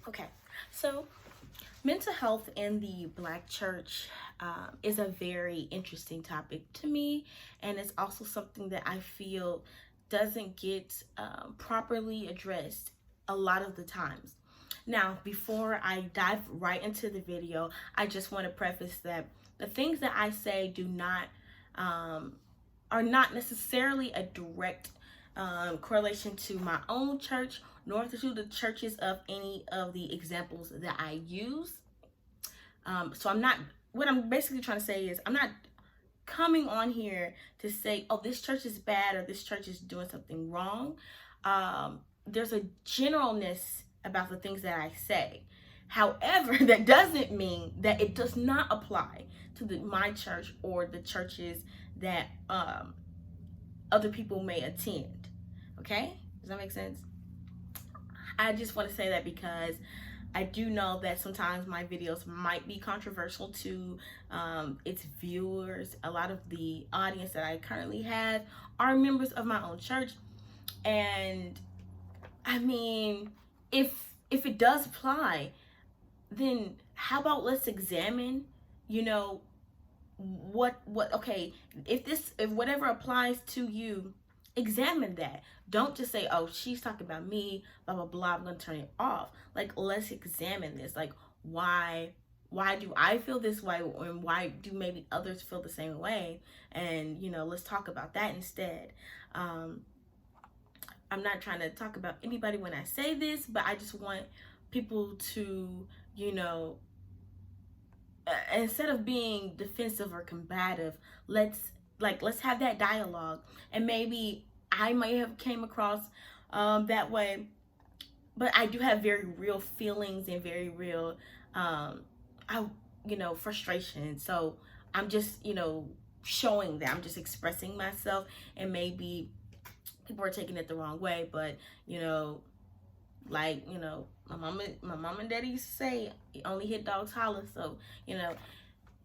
Okay, so mental health in the Black church is a very interesting topic to me, and it's also something that I feel doesn't get properly addressed a lot of the times. Now, before I dive right into the video, I just want to preface that the things that I say do not um, are not necessarily a direct correlation to my own church, nor to the churches of any of the examples that I use. So I'm not, what I'm basically trying to say is, I'm not coming on here to say, oh, this church is bad or this church is doing something wrong. There's a generalness about the things that I say. However, that doesn't mean that it does not apply to my church or the churches that other people may attend. Okay? Does that make sense? I just want to say that because I do know that sometimes my videos might be controversial to its viewers. A lot of the audience that I currently have are members of my own church. And I mean, if it does apply, then how about let's examine, what okay, if whatever applies to you, examine that. Don't just say, oh, she's talking about me, blah blah blah, I'm gonna turn it off. Like, let's examine this. Like, why do I feel this way, and why do maybe others feel the same way? And let's talk about that instead. I'm not trying to talk about anybody when I say this, but I just want people to, instead of being defensive or combative, let's have that dialogue. And maybe I might have came across that way, but I do have very real feelings and very real frustration. So I'm just showing that, I'm just expressing myself, and maybe people are taking it the wrong way. But my mom and daddy used to say, you only hit dogs holler. So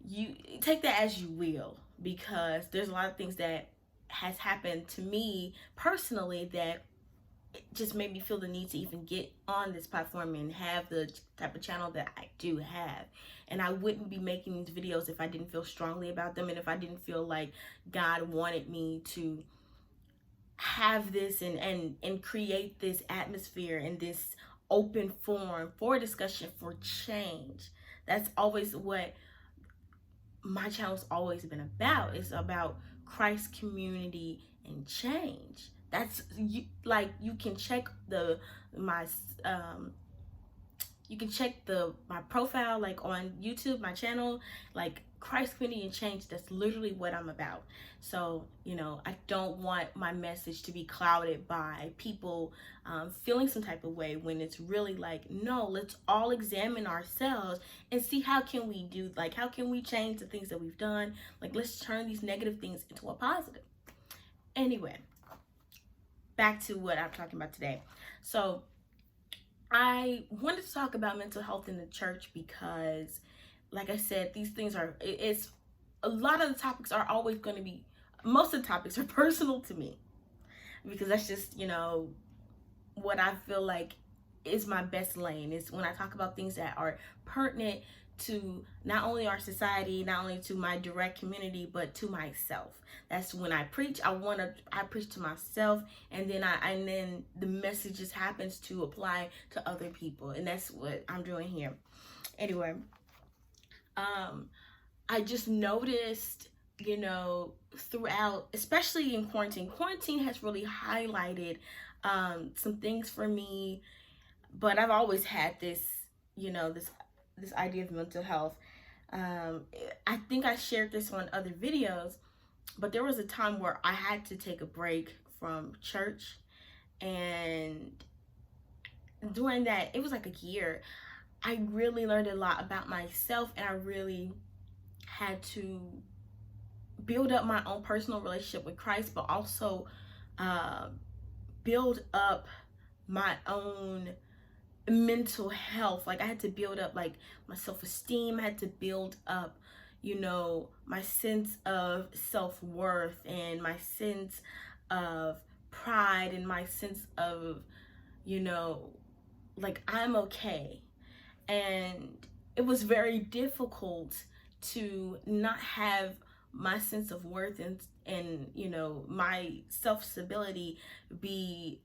you take that as you will, because there's a lot of things that has happened to me personally that just made me feel the need to even get on this platform and have the type of channel that I do have. And I wouldn't be making these videos if I didn't feel strongly about them, and if I didn't feel like God wanted me to have this and create this atmosphere and this open forum for discussion, for change. That's always what my channel's always been about. It's about Christ, community, and change. That's you can check my profile, like on YouTube, my channel, like Christ, community, and change. That's literally what I'm about. So I don't want my message to be clouded by people feeling some type of way, when it's really like, no, let's all examine ourselves and see how can we change the things that we've done. Like, let's turn these negative things into a positive. Anyway, back to what I'm talking about today. So I wanted to talk about mental health in the church because, like I said, these things it's a lot of the topics are always going to be, most of the topics are personal to me, because that's just, what I feel like is my best lane, is when I talk about things that are pertinent to not only our society, not only to my direct community, but to myself. That's when I preach. I preach to myself, and then the message just happens to apply to other people, and that's what I'm doing here. Anyway, I just noticed, throughout, especially in quarantine has really highlighted some things for me. But I've always had this, this idea of mental health. I think I shared this on other videos, but there was a time where I had to take a break from church, and during that, it was like a year, I really learned a lot about myself, and I really had to build up my own personal relationship with Christ, but also build up my own mental health. Like, I had to build up like my self-esteem. I had to build up my sense of self-worth, and my sense of pride, and my sense of like, I'm okay. And it was very difficult to not have my sense of worth and my self-stability be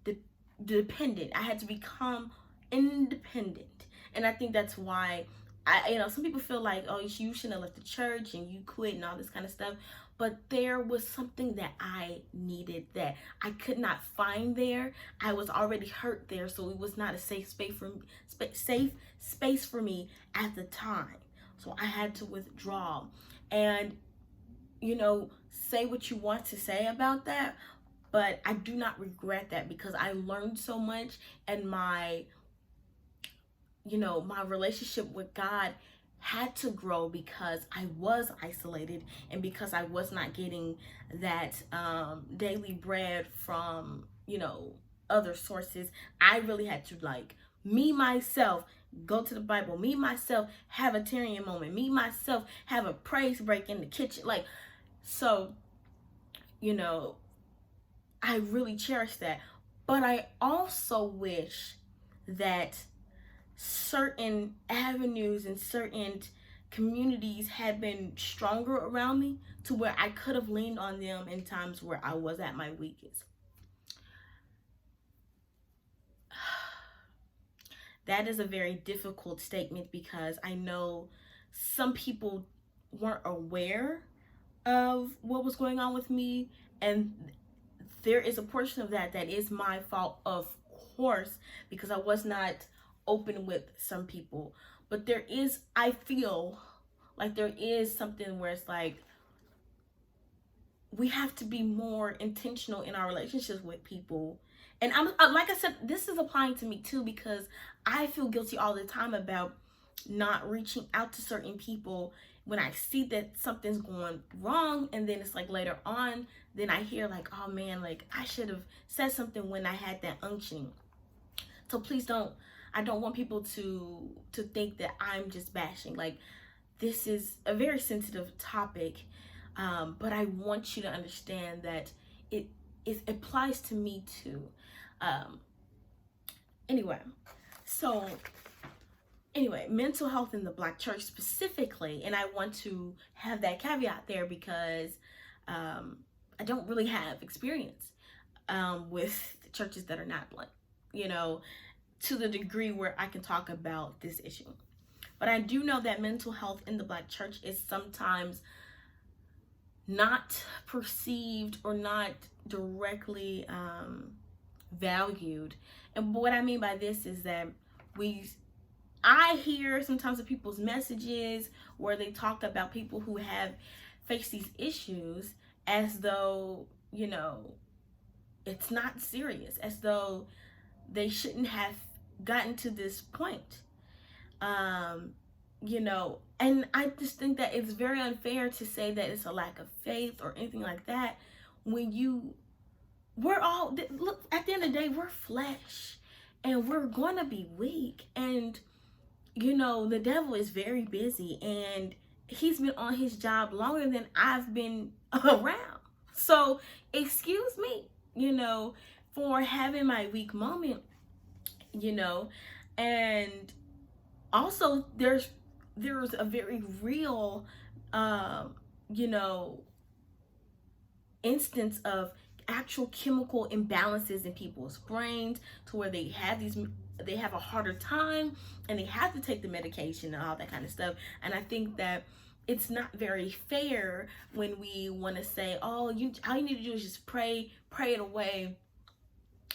de- dependent. I had to become independent. And I think that's why some people feel like, oh, you shouldn't have left the church and you quit and all this kind of stuff. But there was something that I needed that I could not find there. I was already hurt there, so it was not a safe space for me at the time. So I had to withdraw. And say what you want to say about that, but I do not regret that because I learned so much, and my relationship with God had to grow because I was isolated and because I was not getting that daily bread from, other sources. I really had to, like, me myself go to the Bible, me myself have a Tyrion moment, me myself have a praise break in the kitchen. Like, so, I really cherish that. But I also wish that certain avenues and certain communities had been stronger around me to where I could have leaned on them in times where I was at my weakest. That is a very difficult statement because I know some people weren't aware of what was going on with me, and there is a portion of that is my fault, of course, because I was not open with some people. But I feel like there is something where it's like we have to be more intentional in our relationships with people. And like I said, this is applying to me too, because I feel guilty all the time about not reaching out to certain people when I see that something's going wrong. And then it's like later on, then I hear like, oh man, like I should have said something when I had that unction. So please I don't want people to think that I'm just bashing. Like, this is a very sensitive topic, but I want you to understand that it applies to me too. Anyway, mental health in the Black church specifically, and I want to have that caveat there because I don't really have experience with churches that are not Black, to the degree where I can talk about this issue. But I do know that mental health in the Black church is sometimes not perceived or not directly valued. And what I mean by this is that I hear sometimes of people's messages where they talk about people who have faced these issues as though, it's not serious, as though they shouldn't have gotten to this point. And I just think that it's very unfair to say that it's a lack of faith or anything like that when look, at the end of the day, we're flesh and we're gonna be weak. And the devil is very busy and he's been on his job longer than I've been around. So excuse me, for having my weak moment, and also there's a very real instance of actual chemical imbalances in people's brains to where they have a harder time and they have to take the medication and all that kind of stuff. And I think that it's not very fair when we want to say, oh, all you need to do is just pray it away.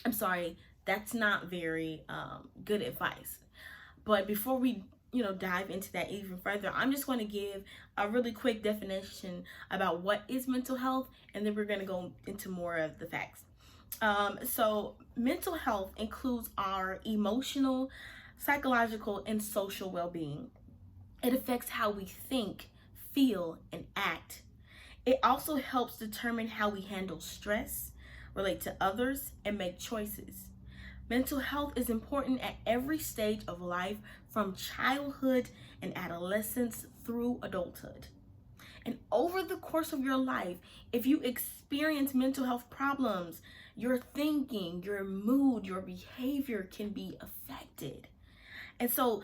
I'm sorry, that's not very good advice. But before we dive into that even further, I'm just going to give a really quick definition about what is mental health, and then we're going to go into more of the facts. So mental health includes our emotional, psychological, and social well-being. It affects how we think, feel, and act. It also helps determine how we handle stress, relate to others, and make choices. Mental health is important at every stage of life, from childhood and adolescence through adulthood. And over the course of your life, if you experience mental health problems, your thinking, your mood, your behavior can be affected. And so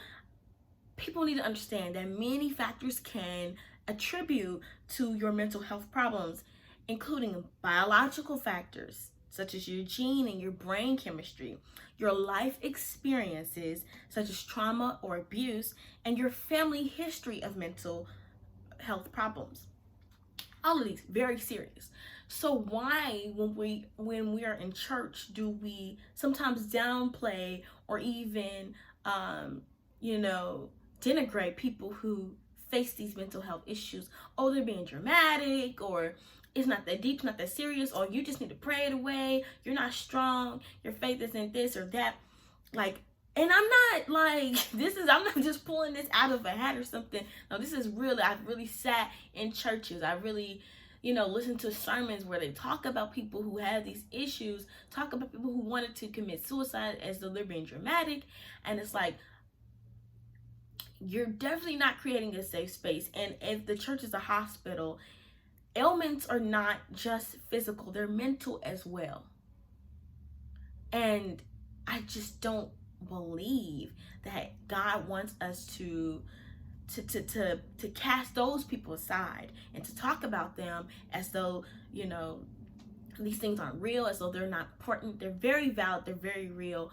people need to understand that many factors can attribute to your mental health problems, including biological factors such as your gene and your brain chemistry, your life experiences such as trauma or abuse, and your family history of mental health problems. All of these very serious. So why, when we are in church, do we sometimes downplay or even you know, denigrate people who face these mental health issues? Oh, they're being dramatic, or it's not that deep, it's not that serious, or you just need to pray it away, you're not strong, your faith isn't this or that. Like, and I'm not like, I'm not just pulling this out of a hat or something. No, this is real. I've really sat in churches. I really, listened to sermons where they talk about people who have these issues, talk about people who wanted to commit suicide as though they're being dramatic. And it's like, you're definitely not creating a safe space. And if the church is a hospital, ailments are not just physical, they're mental as well. And I just don't believe that God wants us to cast those people aside and to talk about them as though, these things aren't real, as though they're not important. They're very valid, they're very real,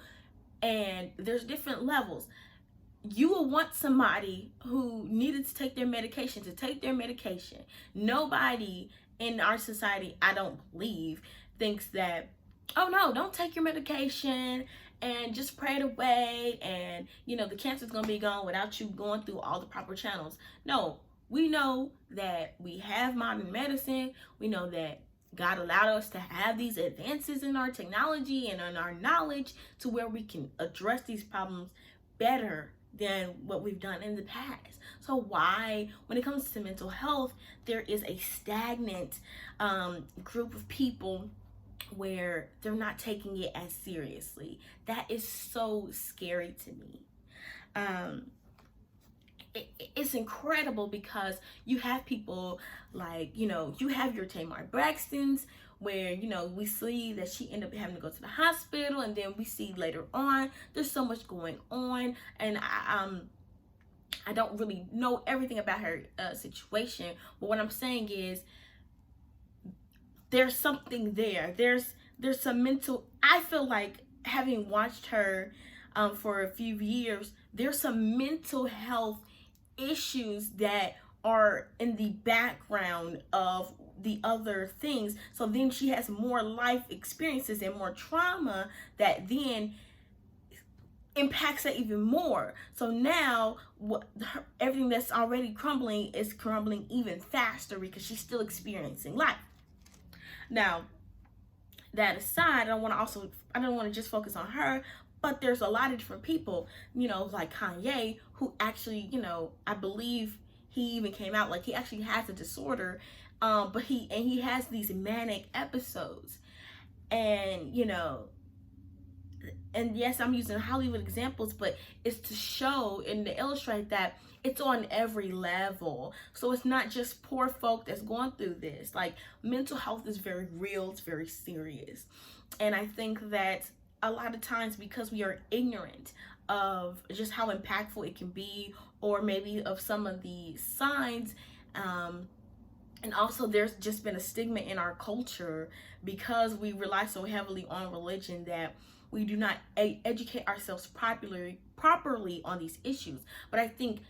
and there's different levels. You will want somebody who needed to take their medication to take their medication. Nobody in our society, I don't believe, thinks that, oh no, don't take your medication and just pray it away, and the cancer's gonna be gone without you going through all the proper channels. No, we know that we have modern medicine. We know that God allowed us to have these advances in our technology and in our knowledge to where we can address these problems better than what we've done in the past. So why, when it comes to mental health, there is a stagnant group of people where they're not taking it as seriously? That is so scary to me. It's incredible because you have people like, you have your Tamar Braxtons, where we see that she ended up having to go to the hospital, and then we see later on there's so much going on, and I don't really know everything about her situation, but what I'm saying is there's something there. There's some mental, I feel like, having watched her for a few years, there's some mental health issues that are in the background of the other things. So then she has more life experiences and more trauma that then impacts her even more. So now everything that's already crumbling is crumbling even faster because she's still experiencing life. Now, that aside, I don't want to just focus on her, but there's a lot of different people, like Kanye, who actually, I believe he even came out, like, he actually has a disorder, but he has these manic episodes, and and yes, I'm using Hollywood examples, but it's to show and to illustrate that it's on every level. So it's not just poor folk that's going through this. Like, mental health is very real, it's very serious. And I think that a lot of times, because we are ignorant of just how impactful it can be, or maybe of some of the signs, and also there's just been a stigma in our culture because we rely so heavily on religion that we do not educate ourselves properly on these issues. But I think,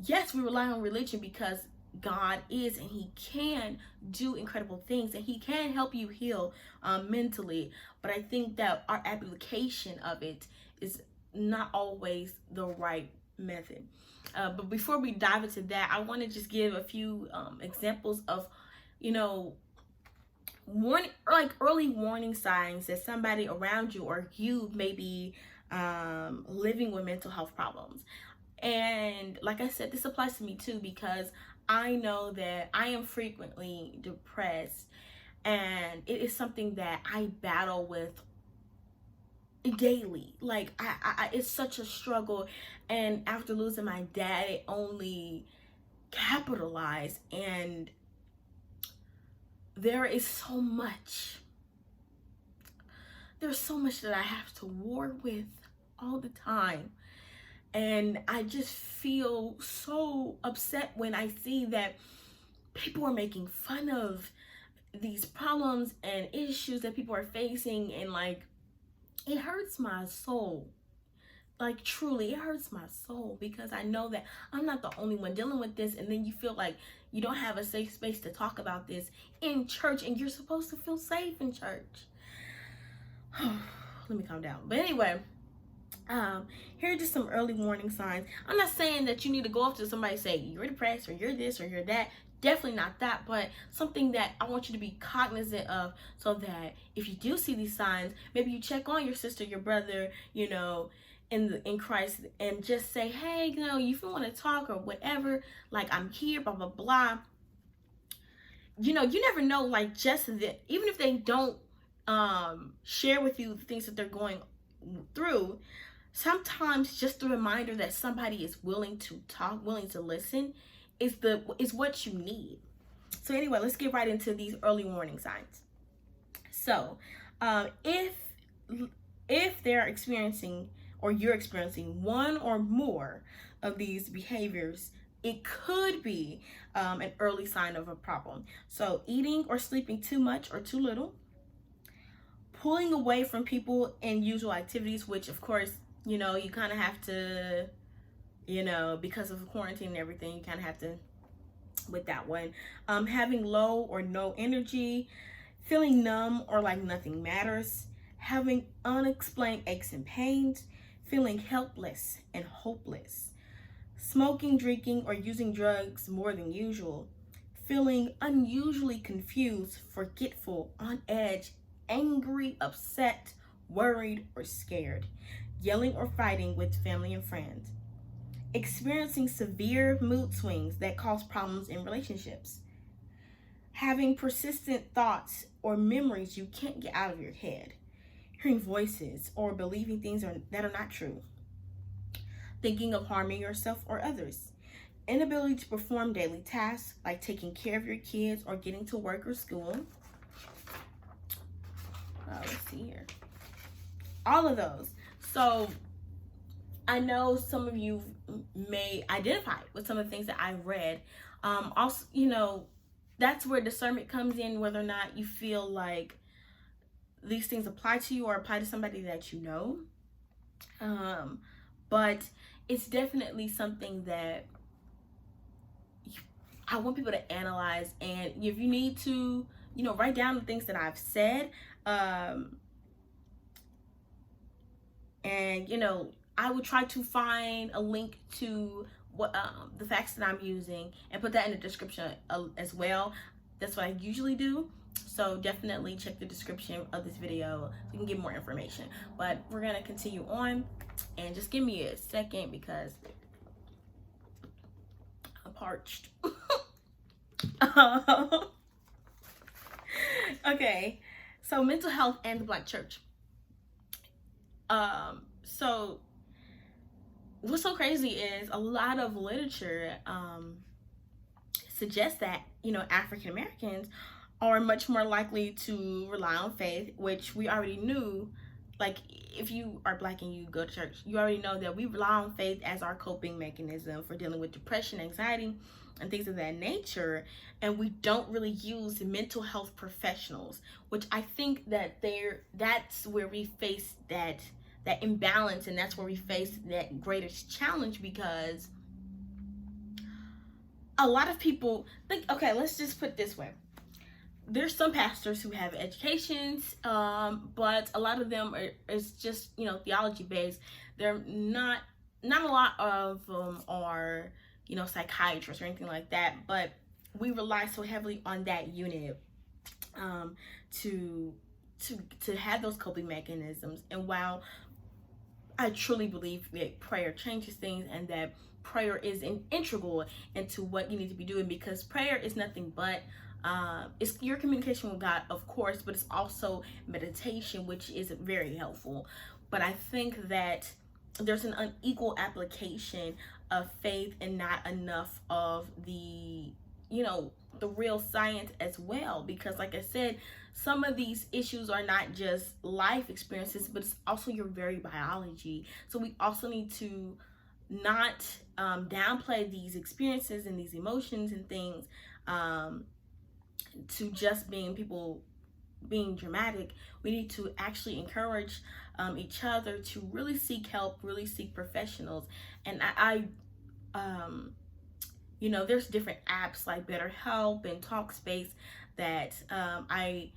yes, we rely on religion because God is, and he can do incredible things, and he can help you heal mentally. But I think that our application of it is not always the right method. But before we dive into that, I want to just give a few examples of, early warning signs that somebody around you or you may be living with mental health problems. And like I said, this applies to me too, because I know that I am frequently depressed, and it is something that I battle with daily. Like, I it's such a struggle, and after losing my dad, it only capitalized, and there's so much that I have to war with all the time. And I just feel so upset when I see that people are making fun of these problems and issues that people are facing, and like, it hurts my soul. Like, truly, it hurts my soul, because I know that I'm not the only one dealing with this. And then you feel like you don't have a safe space to talk about this in church, and you're supposed to feel safe in church. Let me calm down. But anyway, here are just some early warning signs. I'm not saying that you need to go up to somebody and say you're depressed or you're this or you're that. Definitely not that, but something that I want you to be cognizant of, so that if you do see these signs, maybe you check on your sister, your brother, in Christ, and just say, hey, if you want to talk or whatever, like, I'm here, blah blah blah. You never know, like, just that, even if they don't share with you the things that they're going through, sometimes just the reminder that somebody is willing to talk, willing to listen, is what you need. So anyway, let's get right into these early warning signs. So if they're experiencing, or you're experiencing, one or more of these behaviors, it could be an early sign of a problem. So eating or sleeping too much or too little, pulling away from people and usual activities, which of course, you kind of have to, because of quarantine and everything, you kind of have to with that one. Having low or no energy, feeling numb or like nothing matters, having unexplained aches and pains, feeling helpless and hopeless, smoking, drinking, or using drugs more than usual, feeling unusually confused, forgetful, on edge, angry, upset, worried, or scared, yelling or fighting with family and friends, experiencing severe mood swings that cause problems in relationships, having persistent thoughts or memories you can't get out of your head, hearing voices or believing things that are not true, thinking of harming yourself or others, inability to perform daily tasks like taking care of your kids or getting to work or school. Let's see here. All of those. So I know some of you may identify with some of the things that I read. Also, that's where discernment comes in, whether or not you feel like these things apply to you or apply to somebody that you know. But it's definitely something that I want people to analyze. And if you need to, write down the things that I've said. And I would try to find a link to what the facts that I'm using and put that in the description as well. That's what I usually do. So definitely check the description of this video so you can get more information. But we're gonna continue on, and just give me a second because I'm parched. Okay, so mental health and the Black church. So what's so crazy is a lot of literature suggests that African Americans are much more likely to rely on faith, which we already knew. Like, if you are Black and you go to church, you already know that we rely on faith as our coping mechanism for dealing with depression, anxiety, and things of that nature. And we don't really use mental health professionals, which I think that that's where we face that imbalance, and that's where we face that greatest challenge, because a lot of people think, okay, let's just put it this way. There's some pastors who have educations, but a lot of them is just, theology based. They're not a lot of them are, psychiatrists or anything like that, but we rely so heavily on that unit to have those coping mechanisms. And while I truly believe that prayer changes things, and that prayer is integral into what you need to be doing, because prayer is nothing but it's your communication with God, of course, but it's also meditation, which is very helpful. But I think that there's an unequal application of faith and not enough of the real science as well, because like I said, some of these issues are not just life experiences, but it's also your very biology. So we also need to not downplay these experiences and these emotions and things to just being people being dramatic. We need to actually encourage each other to really seek help, really seek professionals. And there's different apps like BetterHelp and Talkspace that I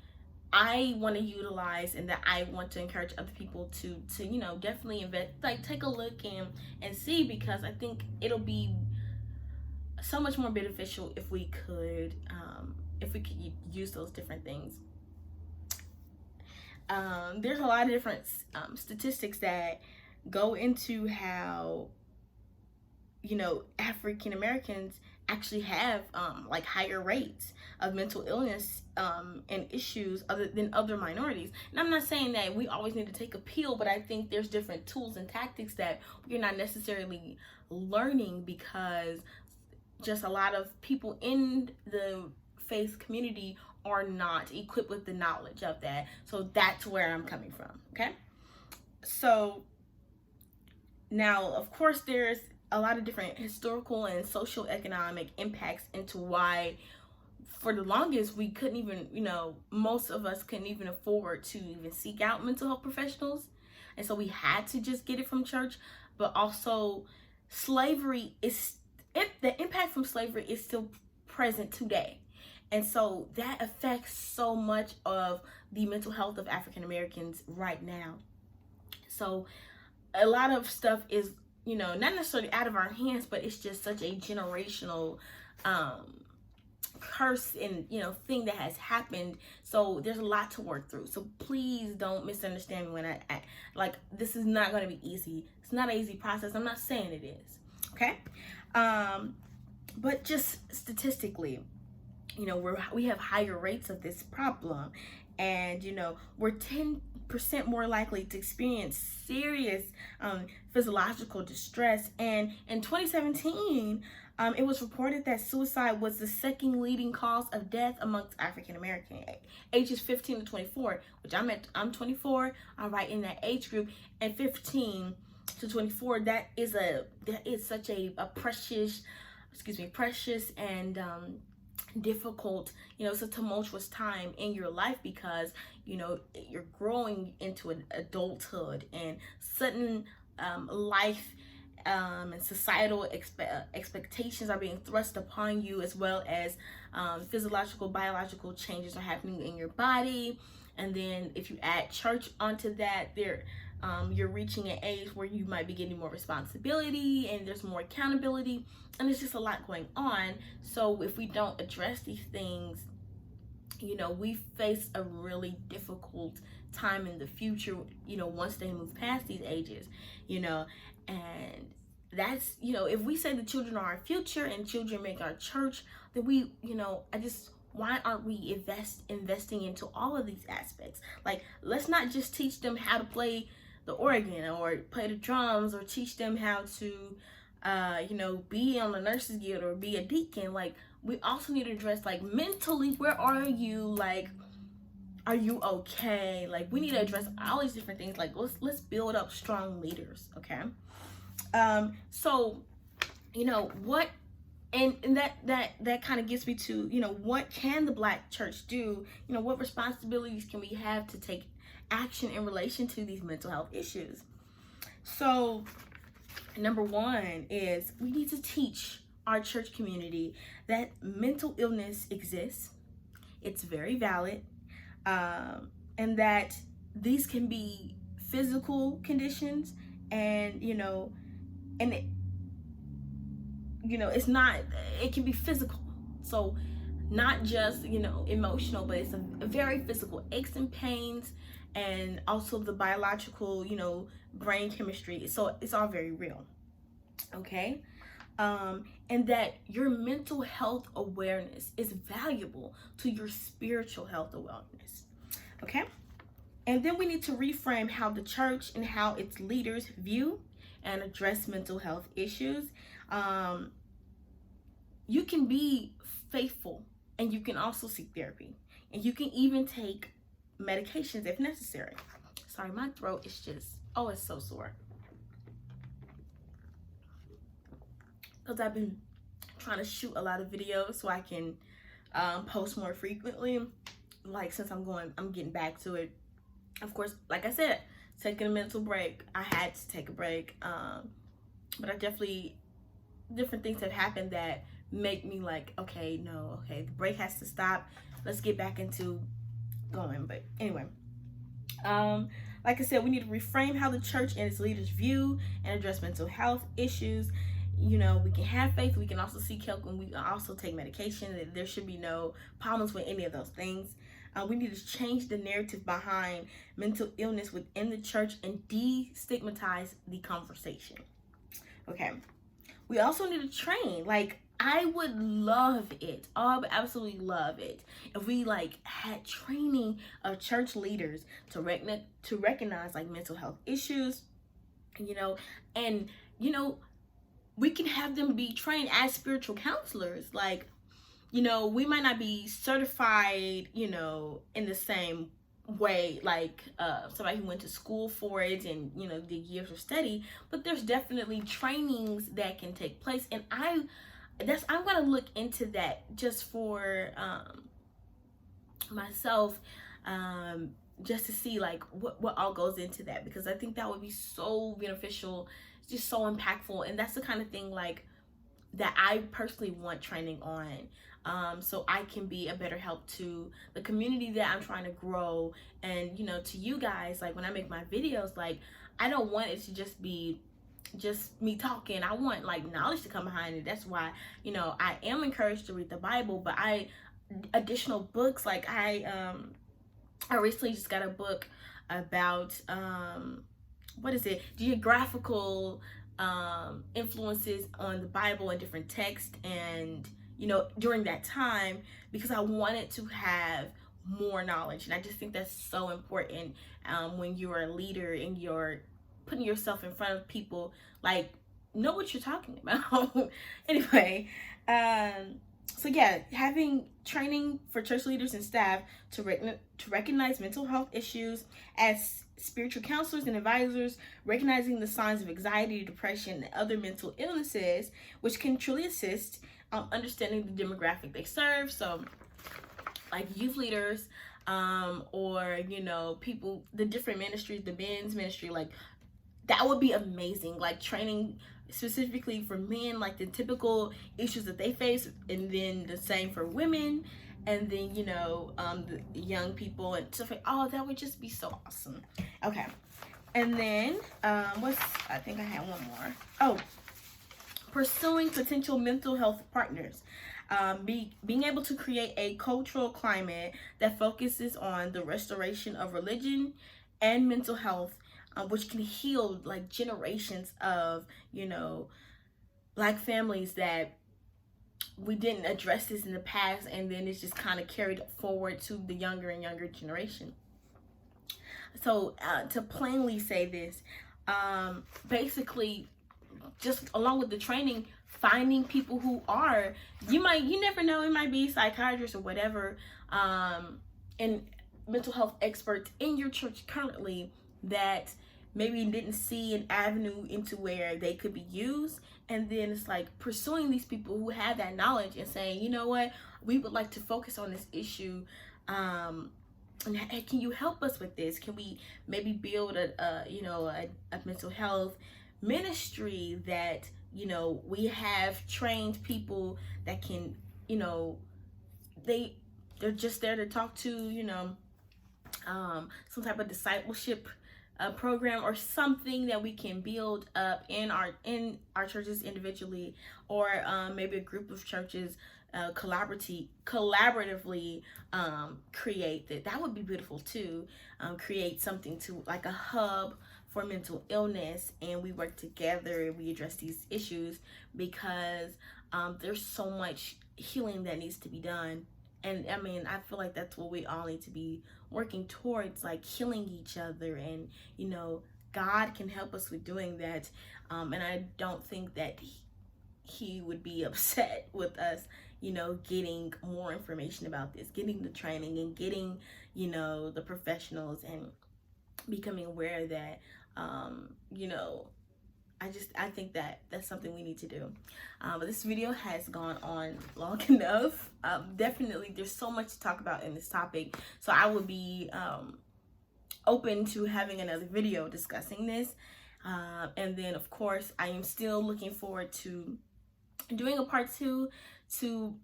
want to utilize, and that I want to encourage other people to definitely invest, like take a look and see, because I think it'll be so much more beneficial if we could use those different things. There's a lot of different statistics that go into how African Americans actually have like higher rates of mental illness and issues other than other minorities. And I'm not saying that we always need to take a pill, but I think there's different tools and tactics that we're not necessarily learning, because just a lot of people in the faith community are not equipped with the knowledge of that. So that's where I'm coming from. Okay, so now of course there's a lot of different historical and social economic impacts into why for the longest we couldn't even, most of us couldn't even afford to even seek out mental health professionals, and so we had to just get it from church. But also slavery the impact from slavery is still present today, and so that affects so much of the mental health of African Americans right now. So a lot of stuff is not necessarily out of our hands, but it's just such a generational curse and thing that has happened. So there's a lot to work through. So please don't misunderstand me when I like, this is not going to be easy. It's not an easy process. I'm not saying it is. Okay, but just statistically, we have higher rates of this problem, and we're 10% more likely to experience serious physiological distress. And in 2017, it was reported that suicide was the second leading cause of death amongst African American ages 15 to 24, which I'm 24. I'm right in that age group, and 15 to 24. That is such a precious and difficult, it's a tumultuous time in your life, because you're growing into an adulthood, and sudden life and societal expectations are being thrust upon you, as well as physiological, biological changes are happening in your body. And then if you add church onto that, you're reaching an age where you might be getting more responsibility, and there's more accountability, and there's just a lot going on. So if we don't address these things, we face a really difficult time in the future, once they move past these ages, and that's, if we say the children are our future and children make our church, then why aren't we investing into all of these aspects? Like, let's not just teach them how to play the organ or play the drums, or teach them how to be on the nurses guild or be a deacon. Like, we also need to address, like, mentally, where are you? Like, are you okay? Like, we need to address all these different things. Like, let's build up strong leaders. Okay, so what, and that kind of gets me to what can the Black church do? What responsibilities can we have to take action in relation to these mental health issues? So number one is we need to teach our church community that mental illness exists. It's very valid, and that these can be physical conditions, and it can be physical. So not just emotional, but it's a very physical, aches and pains, and also the biological brain chemistry. So it's all very real. Okay, and that your mental health awareness is valuable to your spiritual health awareness. Okay, and then we need to reframe how the church and how its leaders view and address mental health issues. You can be faithful, and you can also seek therapy, and you can even take medications if necessary. Sorry, my throat is just, it's so sore. because I've been trying to shoot a lot of videos so I can post more frequently. Like, since I'm getting back to it. Of course, like I said, taking a mental break. I had to take a break. But I definitely, different things have happened that make me like, okay, no, okay, the break has to stop. Let's get back into going. But anyway, like I said, we need to reframe how the church and its leaders view and address mental health issues. You know, we can have faith, we can also seek help, and we can also take medication. There should be no problems with any of those things. We need to change the narrative behind mental illness within the church and destigmatize the conversation. Okay. We also need to train. Like, I would love it. Oh, I would absolutely love it if we like had training of church leaders to recognize like mental health issues, you know, and you know, we can have them be trained as spiritual counselors. Like, you know, we might not be certified, you know, in the same way like somebody who went to school for it and, you know, did years of study, but there's definitely trainings that can take place. And I'm gonna look into that just for myself, just to see like what all goes into that, because I think that would be so beneficial, just so impactful. And that's the kind of thing like that I personally want training on, so I can be a better help to the community that I'm trying to grow, and you know, to you guys. Like, when I make my videos, like, I don't want it to just be just me talking. I want like knowledge to come behind it. That's why, you know, I am encouraged to read the Bible, but additional books, like I recently just got a book about what is it, geographical influences on the Bible and different texts, and you know, during that time, because I wanted to have more knowledge. And I just think that's so important, when you're a leader and you're putting yourself in front of people, like, know what you're talking about. Anyway, so yeah, having training for church leaders and staff to recognize mental health issues as spiritual counselors and advisors, recognizing the signs of anxiety, depression, and other mental illnesses, which can truly assist understanding the demographic they serve. So like youth leaders, or you know, people, the different ministries, the men's ministry, like that would be amazing. Like training specifically for men, like the typical issues that they face, and then the same for women, and then you know, the young people and stuff like, oh, that would just be so awesome. Okay, and then I think I had one more. Oh, pursuing potential mental health partners. Being able to create a cultural climate that focuses on the restoration of religion and mental health, which can heal like generations of, you know, Black families that we didn't address this in the past, and then it's just kind of carried forward to the younger and younger generation. So to plainly say this, basically, just along with the training, finding people who are, you never know, it might be psychiatrists or whatever, and mental health experts in your church currently that maybe didn't see an avenue into where they could be used. And then it's like pursuing these people who have that knowledge and saying, you know what, we would like to focus on this issue, and can you help us with this? Can we maybe build a mental health ministry that, you know, we have trained people that can, you know, they're just there to talk to, you know, some type of discipleship program or something that we can build up in our churches individually, or maybe a group of churches collaboratively create that would be beautiful too. Create something to like a hub for mental illness, and we work together and we address these issues, because there's so much healing that needs to be done. And I mean, I feel like that's what we all need to be working towards, like healing each other. And you know, God can help us with doing that, and I don't think that he would be upset with us, you know, getting more information about this, getting the training, and getting, you know, the professionals, and becoming aware that you know, I think that that's something we need to do. But this video has gone on long enough. Definitely, there's so much to talk about in this topic. So I would be open to having another video discussing this. And then, of course, I am still looking forward to doing a part 2 to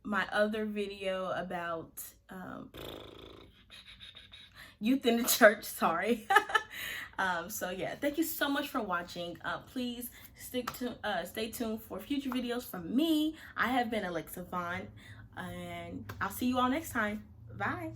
my other video about youth in the church. Sorry. So yeah, thank you so much for watching. Please stay tuned for future videos from me. I have been Alexa Vaughn, and I'll see you all next time. Bye.